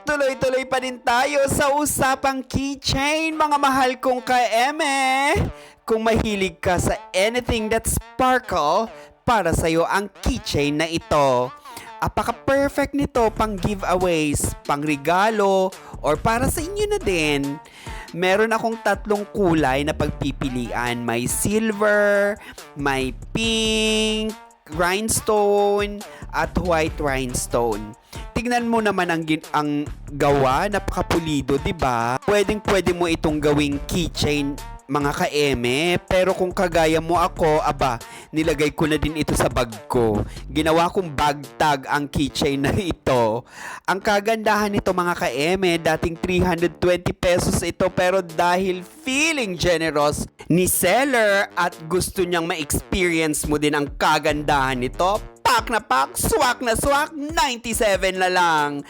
Tuloy-tuloy pa din tayo sa usapang keychain, mga mahal kong ka-eme. Kung mahilig ka sa anything that sparkle, para sa'yo ang keychain na ito. Apaka-perfect nito pang giveaways, pang regalo, or para sa inyo na din. Meron akong 3 kulay na pagpipilian. May silver, may pink, rhinestone, at white rhinestone. Tignan mo naman ang gawa, napakapulido, 'di ba? Pwedeng-pwede mo itong gawing keychain, mga ka-eme. Pero kung kagaya mo ako, nilagay ko na din ito sa bag ko. Ginawa kong bag tag ang keychain na ito. Ang kagandahan nito, mga ka-eme, dating 320 pesos ito, pero dahil feeling generous ni seller at gusto niyang ma-experience mo din ang kagandahan nito, pak na pak, swak na swak, 97 na lang.